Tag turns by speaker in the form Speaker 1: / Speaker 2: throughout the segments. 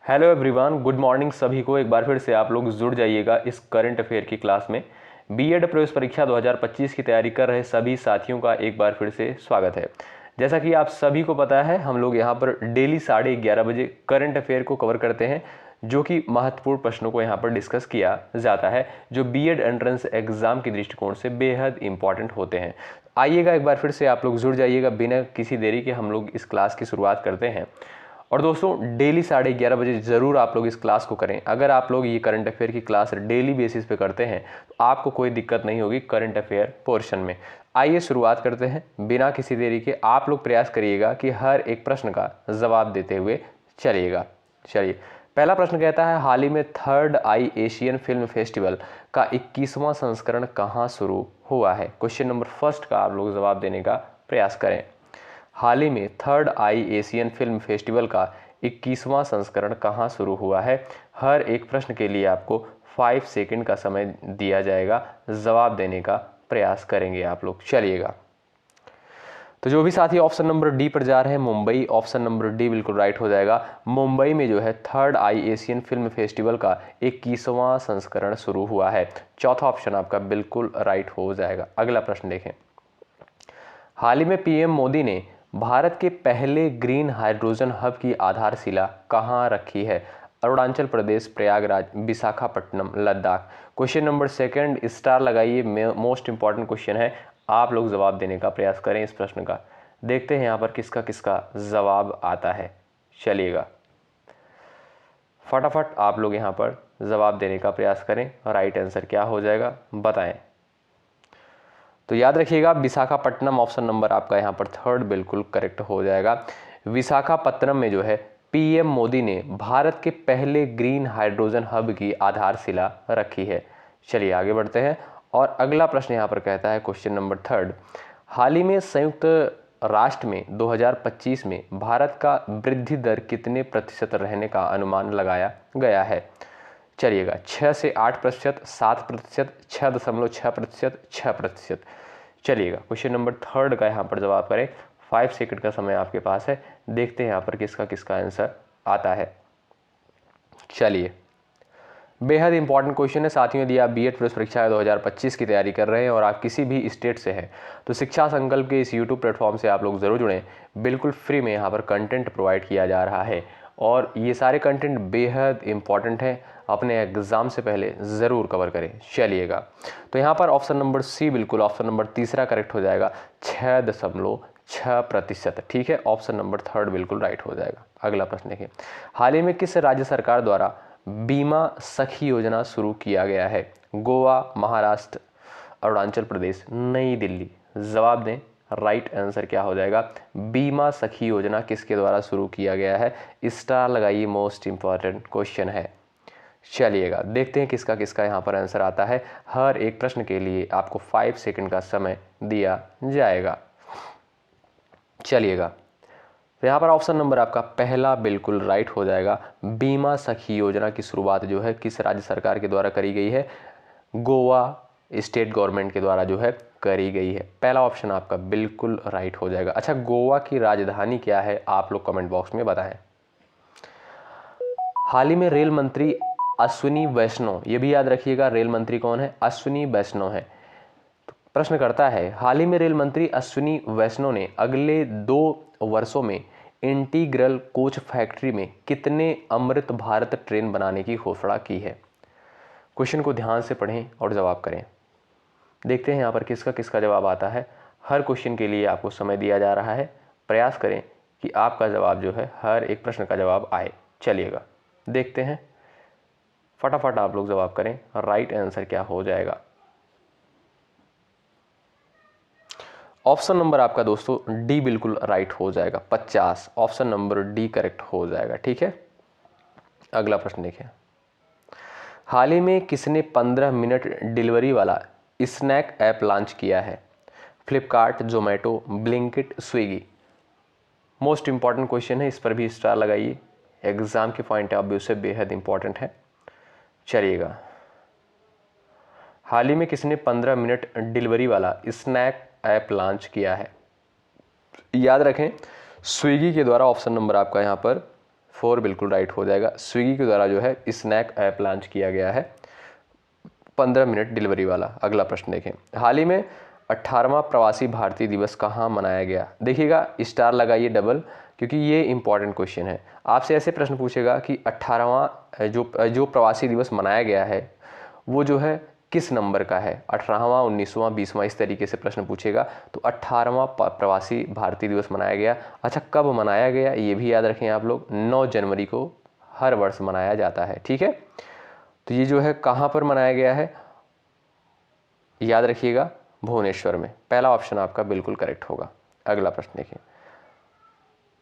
Speaker 1: Hello everyone, good morning सभी को। एक बार फिर से आप लोग जुड़ जाइएगा इस करंट अफेयर की क्लास में। बीएड प्रवेश परीक्षा 2025 की तैयारी कर रहे सभी साथियों का एक बार फिर से स्वागत है। जैसा कि आप सभी को पता है, हम लोग यहाँ पर डेली 11:30 बजे करंट अफेयर को कवर करते हैं, जो कि महत्वपूर्ण प्रश्नों को यहाँ पर डिस्कस किया जाता है, जो बीएड एंट्रेंस एग्जाम के दृष्टिकोण से बेहद इंपॉर्टेंट होते हैं। आइएगा, एक बार फिर से आप लोग जुड़ जाइएगा। बिना किसी देरी के हम लोग इस क्लास की शुरुआत करते हैं। और दोस्तों, डेली 11:30 बजे ज़रूर आप लोग इस क्लास को करें। अगर आप लोग ये करंट अफेयर की क्लास डेली बेसिस पे करते हैं तो आपको कोई दिक्कत नहीं होगी करंट अफेयर पोर्शन में। आइए शुरुआत करते हैं बिना किसी देरी के। आप लोग प्रयास करिएगा कि हर एक प्रश्न का जवाब देते हुए चलिएगा। चलिए, पहला प्रश्न कहता है, हाल ही में थर्ड आई एशियन फिल्म फेस्टिवल का 21वां संस्करण कहाँ शुरू हुआ है? क्वेश्चन नंबर फर्स्ट का आप लोग जवाब देने का प्रयास करें। हाल ही में थर्ड आई एशियन फिल्म फेस्टिवल का 21वां संस्करण कहाँ शुरू हुआ है? हर एक प्रश्न के लिए आपको 5 सेकंड का समय दिया जाएगा। जवाब देने का प्रयास करेंगे आप लोग। चलिएगा, तो जो भी साथी ऑप्शन नंबर डी पर जा रहे हैं, मुंबई, ऑप्शन नंबर डी बिल्कुल राइट हो जाएगा। मुंबई में जो है थर्ड आई एशियन फिल्म फेस्टिवल का 21वां संस्करण शुरू हुआ है। चौथा ऑप्शन आपका बिल्कुल राइट हो जाएगा। अगला प्रश्न देखें। हाल ही में पीएम मोदी ने भारत के पहले ग्रीन हाइड्रोजन हब की आधारशिला कहाँ रखी है? Arunachal Pradesh, Prayagraj, Visakhapatnam, Ladakh. Question number second star लगाइए, मोस्ट इंपॉर्टेंट क्वेश्चन है। आप लोग जवाब देने का प्रयास करें इस प्रश्न का। देखते हैं यहाँ पर किसका किसका जवाब आता है। चलिएगा, फटाफट आप लोग यहाँ पर जवाब देने का प्रयास करें। राइट आंसर क्या हो जाएगा बताएं। तो याद रखिएगा, विशाखापट्टनम ऑप्शन नंबर आपका यहाँ पर थर्ड बिल्कुल करेक्ट हो जाएगा। विशाखापट्टनम में जो है पीएम मोदी ने भारत के पहले ग्रीन हाइड्रोजन हब की आधारशिला रखी है। चलिए आगे बढ़ते हैं। और अगला प्रश्न यहाँ पर कहता है, क्वेश्चन नंबर थर्ड, हाल ही में संयुक्त राष्ट्र में 2025 में भारत का वृद्धि दर कितने प्रतिशत रहने का अनुमान लगाया गया है? चलिएगा, 6 से 8%, 7%, 6.6%, 6%। चलिएगा, क्वेश्चन नंबर थर्ड का यहाँ पर जवाब करें। 5 सेकंड का समय आपके पास है। देखते हैं यहाँ पर किसका किसका आंसर आता है। चलिए, बेहद इंपॉर्टेंट क्वेश्चन है साथियों। यदि आप बीएड प्रवेश परीक्षा 2025 की तैयारी कर रहे हैं और आप किसी भी स्टेट से हैं तो शिक्षा संकल्प के इस यूट्यूब प्लेटफॉर्म से आप लोग ज़रूर जुड़ें। बिल्कुल फ्री में यहाँ पर कंटेंट प्रोवाइड किया जा रहा है और ये सारे कंटेंट बेहद इंपॉर्टेंट हैं। अपने एग्ज़ाम से पहले ज़रूर कवर करें। चलिएगा, तो यहाँ पर ऑप्शन नंबर सी बिल्कुल, ऑप्शन नंबर तीसरा करेक्ट हो जाएगा, 6.6%। ठीक है, ऑप्शन नंबर थर्ड बिल्कुल राइट हो जाएगा। अगला प्रश्न देखिए, हाल ही में किस राज्य सरकार द्वारा बीमा सखी योजना शुरू किया गया है? गोवा, महाराष्ट्र, अरुणाचल प्रदेश, नई दिल्ली। जवाब दें, राइट आंसर क्या हो जाएगा? बीमा सखी योजना किसके द्वारा शुरू किया गया है? स्टार लगाइए, मोस्ट इंपॉर्टेंट क्वेश्चन है। चलिएगा, देखते हैं किसका किसका यहाँ पर आंसर आता है। हर एक प्रश्न के लिए आपको 5 सेकंड का समय दिया जाएगा। चलिएगा, तो यहाँ पर ऑप्शन नंबर आपका पहला बिल्कुल राइट हो जाएगा। बीमा सखी योजना की शुरुआत जो है किस राज्य सरकार के द्वारा करी गई है? गोवा स्टेट गवर्नमेंट के द्वारा जो है करी गई है। पहला ऑप्शन आपका बिल्कुल राइट हो जाएगा। अच्छा, गोवा की राजधानी क्या है? आप लोग कमेंट बॉक्स में बताएं। हाल ही में रेल मंत्री अश्विनी वैष्णव, ये भी याद रखिएगा, रेल मंत्री कौन है? अश्विनी वैष्णव है। तो प्रश्न करता है, हाल ही में रेल मंत्री अश्विनी वैष्णव ने अगले 2 वर्षों में इंटीग्रल कोच फैक्ट्री में कितने अमृत भारत ट्रेन बनाने की घोषणा की है? क्वेश्चन को ध्यान से पढ़ें और जवाब करें। देखते हैं यहाँ पर किसका किसका जवाब आता है। हर क्वेश्चन के लिए आपको समय दिया जा रहा है। प्रयास करें कि आपका जवाब जो है हर एक प्रश्न का जवाब आए। चलिएगा, देखते हैं, फटाफट आप लोग जवाब करें। राइट आंसर क्या हो जाएगा? ऑप्शन नंबर आपका दोस्तों डी बिल्कुल राइट हो जाएगा, 50। ऑप्शन नंबर डी करेक्ट हो जाएगा। ठीक है, अगला प्रश्न देखें। हाल ही में किसने 15 मिनट डिलीवरी वाला स्नैक ऐप लॉन्च किया है? Flipkart, Zomato, Blinkit, Swiggy. Most important question है, इस पर भी स्टार लगाइए। एग्जाम के पॉइंट ऑफ व्यू से बेहद इंपॉर्टेंट है। चलिएगा, हाल ही में किसने 15 मिनट डिलीवरी वाला स्नैक ऐप लॉन्च किया है? याद रखें, स्विगी के द्वारा ऑप्शन नंबर आपका यहाँ पर 4 बिल्कुल राइट हो जाएगा। स्विगी के द्वारा जो है स्नैक ऐप लॉन्च किया गया है, 15 मिनट डिलीवरी वाला। अगला प्रश्न देखें, हाल ही में 18वां प्रवासी भारतीय दिवस कहाँ मनाया गया? देखिएगा स्टार लगाइए डबल, क्योंकि ये इंपॉर्टेंट क्वेश्चन है। आपसे ऐसे प्रश्न पूछेगा कि 18वां जो प्रवासी दिवस मनाया गया है वो जो है किस नंबर का है, 18वां, 19वां, 20वां, इस तरीके से प्रश्न पूछेगा। तो 18वां प्रवासी भारतीय दिवस मनाया गया। अच्छा, कब मनाया गया ये भी याद रखें आप लोग, 9 जनवरी को हर वर्ष मनाया जाता है। ठीक है, तो ये जो है कहाँ पर मनाया गया है, याद रखिएगा भुवनेश्वर में। पहला ऑप्शन आपका बिल्कुल करेक्ट होगा। अगला प्रश्न देखिए,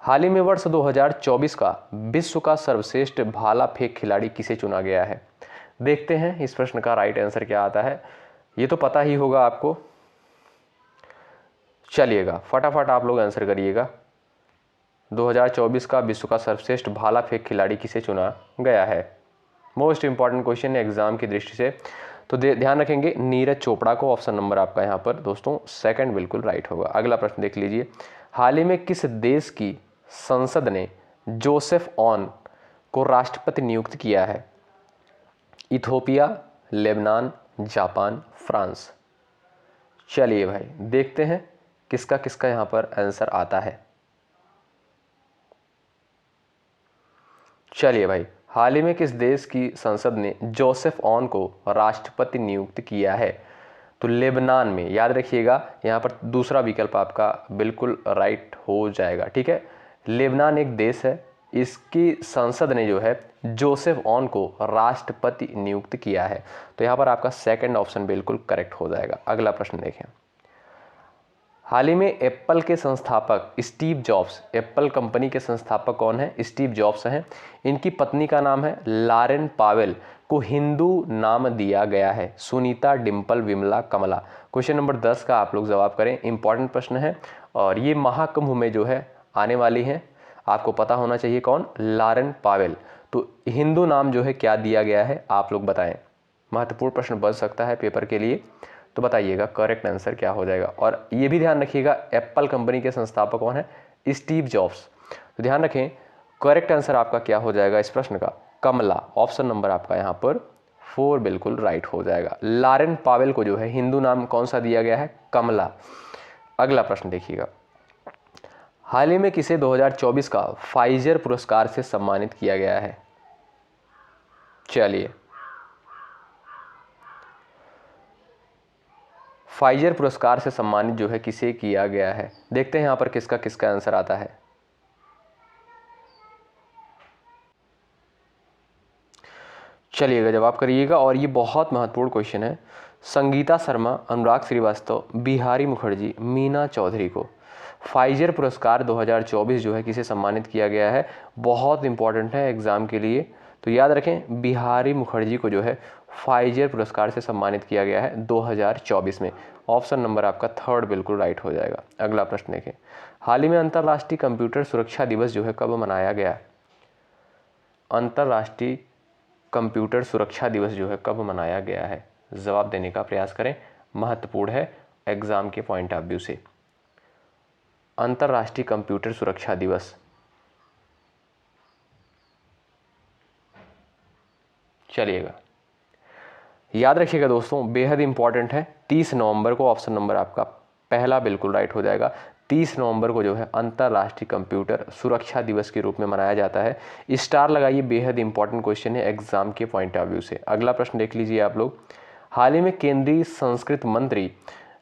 Speaker 1: हाल ही में वर्ष 2024 का विश्व का सर्वश्रेष्ठ भाला फेंक खिलाड़ी किसे चुना गया है? देखते हैं इस प्रश्न का राइट आंसर क्या आता है। ये तो पता ही होगा आपको, चलिएगा फटाफट आप लोग आंसर करिएगा। 2024 का विश्व का सर्वश्रेष्ठ भाला फेंक खिलाड़ी किसे चुना गया है? मोस्ट इंपॉर्टेंट क्वेश्चन है एग्जाम की दृष्टि से, तो ध्यान रखेंगे नीरज चोपड़ा को। ऑप्शन नंबर आपका यहाँ पर दोस्तों सेकंड बिल्कुल राइट होगा। अगला प्रश्न देख लीजिए, हाल ही में किस देश की संसद ने जोसेफ ऑन को राष्ट्रपति नियुक्त किया है? Ethiopia, Lebanon, Japan, France. चलिए भाई देखते हैं किसका किसका यहाँ पर आंसर आता है। चलिए भाई, हाल ही में किस देश की संसद ने जोसेफ ऑन को राष्ट्रपति नियुक्त किया है? तो लेबनान में। याद रखिएगा यहाँ पर दूसरा विकल्प आपका बिल्कुल राइट हो जाएगा। ठीक है, लेबनान एक देश है, इसकी संसद ने जो है जोसेफ ऑन को राष्ट्रपति नियुक्त किया है। तो यहाँ पर आपका सेकंड ऑप्शन बिल्कुल करेक्ट हो जाएगा। अगला प्रश्न देखें, हाल ही में एप्पल के संस्थापक स्टीव जॉब्स, एप्पल कंपनी के संस्थापक कौन है? स्टीव जॉब्स हैं। इनकी पत्नी का नाम है लॉरेन पावेल, को हिंदू नाम दिया गया है सुनीता, डिंपल, विमला, कमला। क्वेश्चन नंबर 10 का आप लोग जवाब करें, इंपॉर्टेंट प्रश्न है और ये महाकुंभ में जो है आने वाली हैं। आपको पता होना चाहिए कौन, लॉरेन पावेल। तो हिंदू नाम जो है क्या दिया गया है आप लोग बताएं। महत्वपूर्ण प्रश्न बन सकता है पेपर के लिए, तो बताइएगा करेक्ट आंसर क्या हो जाएगा। और ये भी ध्यान रखिएगा एप्पल कंपनी के संस्थापक कौन है? Steve jobs. तो ध्यान रखें करेक्ट आंसर आपका क्या हो जाएगा इस प्रश्न का, कमला। ऑप्शन नंबर आपका यहाँ पर 4 बिल्कुल राइट हो जाएगा। लॉरेन पावेल को जो है हिंदू नाम कौन सा दिया गया है? कमला। अगला प्रश्न देखिएगा, हाल ही में किसे 2024 का फाइजर पुरस्कार से सम्मानित किया गया है? चलिए, फाइजर पुरस्कार से सम्मानित जो है किसे किया गया है, देखते हैं यहाँ पर किसका किसका आंसर आता है। चलिएगा जवाब करिएगा, और ये बहुत महत्वपूर्ण क्वेश्चन है। संगीता शर्मा, अनुराग श्रीवास्तव, बिहारी मुखर्जी, मीना चौधरी को फाइजर पुरस्कार 2024 जो है किसे सम्मानित किया गया है? बहुत इंपॉर्टेंट है एग्जाम के लिए, तो याद रखें बिहारी मुखर्जी को जो है फाइजर पुरस्कार से सम्मानित किया गया है 2024 में। ऑप्शन नंबर आपका 3 बिल्कुल राइट हो जाएगा। अगला प्रश्न देखें, हाल ही में अंतर्राष्ट्रीय कंप्यूटर सुरक्षा दिवस जो है कब मनाया गया? अंतर्राष्ट्रीय कंप्यूटर सुरक्षा दिवस जो है कब मनाया गया है? जवाब देने का प्रयास करें, महत्वपूर्ण है एग्जाम के पॉइंट ऑफ व्यू से। अंतर्राष्ट्रीय कंप्यूटर सुरक्षा दिवस, चलिएगा याद रखिएगा दोस्तों, बेहद इंपॉर्टेंट है। 30 नवंबर को ऑप्शन नंबर आपका पहला बिल्कुल राइट हो जाएगा। 30 नवंबर को जो है अंतर्राष्ट्रीय कंप्यूटर सुरक्षा दिवस के रूप में मनाया जाता है। स्टार लगाइए, बेहद इंपॉर्टेंट क्वेश्चन है एग्जाम के पॉइंट ऑफ व्यू से। अगला प्रश्न देख लीजिए आप लोग, हाल ही में केंद्रीय संस्कृति मंत्री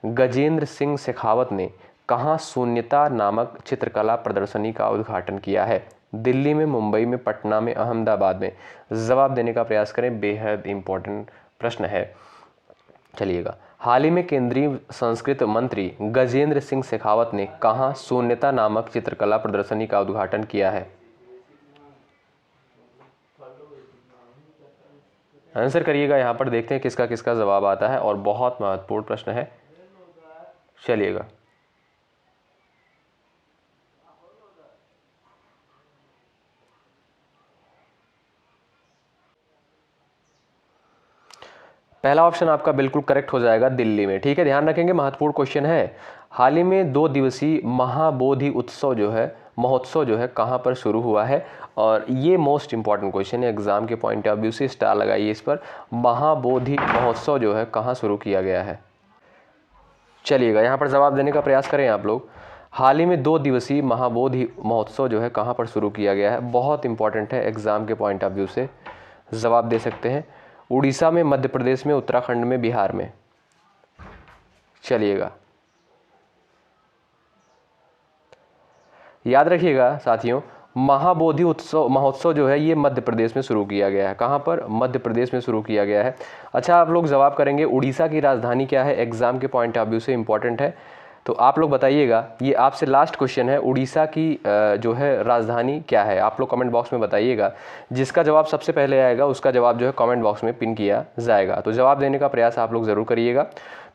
Speaker 1: गजेंद्र सिंह शेखावत ने कहाँ शून्यता नामक चित्रकला प्रदर्शनी का उद्घाटन किया है? दिल्ली में, मुंबई में, पटना में, अहमदाबाद में। जवाब देने का प्रयास करें, बेहद इंपॉर्टेंट प्रश्न है। चलिएगा, हाल ही में केंद्रीय संस्कृति मंत्री गजेंद्र सिंह शेखावत ने कहाँ शून्यता नामक चित्रकला प्रदर्शनी का उद्घाटन किया है? आंसर करिएगा, यहाँ पर देखते हैं किसका किसका जवाब आता है, और बहुत महत्वपूर्ण प्रश्न है। चलिएगा, पहला ऑप्शन आपका बिल्कुल करेक्ट हो जाएगा, दिल्ली में। ठीक है, ध्यान रखेंगे महत्वपूर्ण क्वेश्चन है। हाल ही में 2 दिवसीय महाबोधि उत्सव जो है महोत्सव जो है कहाँ पर शुरू हुआ है। और ये मोस्ट इंपॉर्टेंट क्वेश्चन है एग्जाम के पॉइंट ऑफ व्यू से, स्टार लगाइए इस पर। महाबोधि महोत्सव जो है कहाँ शुरू किया गया है। चलिएगा यहाँ पर जवाब देने का प्रयास करें आप लोग। हाल ही में 2 दिवसीय महाबोधि महोत्सव जो है कहाँ पर शुरू किया गया है, बहुत इंपॉर्टेंट है एग्जाम के पॉइंट ऑफ व्यू से। जवाब दे सकते हैं उड़ीसा में, मध्य प्रदेश में, उत्तराखंड में, बिहार में। चलिएगा याद रखिएगा साथियों, महाबोधि उत्सव महोत्सव जो है ये मध्य प्रदेश में शुरू किया गया है। कहाँ पर? मध्य प्रदेश में शुरू किया गया है। अच्छा, आप लोग जवाब करेंगे उड़ीसा की राजधानी क्या है, एग्जाम के पॉइंट ऑफ व्यू से इंपॉर्टेंट है। तो आप लोग बताइएगा, ये आपसे लास्ट क्वेश्चन है, उड़ीसा की जो है राजधानी क्या है, आप लोग कमेंट बॉक्स में बताइएगा। जिसका जवाब सबसे पहले आएगा उसका जवाब जो है कमेंट बॉक्स में पिन किया जाएगा। तो जवाब देने का प्रयास आप लोग ज़रूर करिएगा।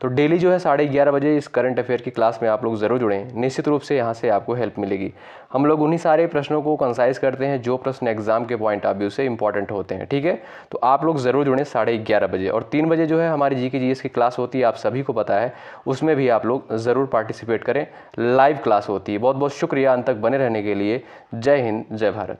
Speaker 1: तो डेली जो है 11:30 बजे इस करंट अफेयर की क्लास में आप लोग ज़रूर जुड़ें, निश्चित रूप से यहाँ से आपको हेल्प मिलेगी। हम लोग उन्हीं सारे प्रश्नों को कंसाइज करते हैं जो प्रश्न एग्जाम के पॉइंट ऑफ व्यू से इंपॉर्टेंट होते हैं, ठीक है। तो आप लोग ज़रूर जुड़ें 11:30 बजे। और 3 बजे जो है हमारी जीके जीएस की क्लास होती है, आप सभी को पता है, उसमें भी आप लोग ज़रूर पार्टिसिपेट करें, लाइव क्लास होती है। बहुत बहुत शुक्रिया अंत तक बने रहने के लिए। जय हिंद, जय भारत।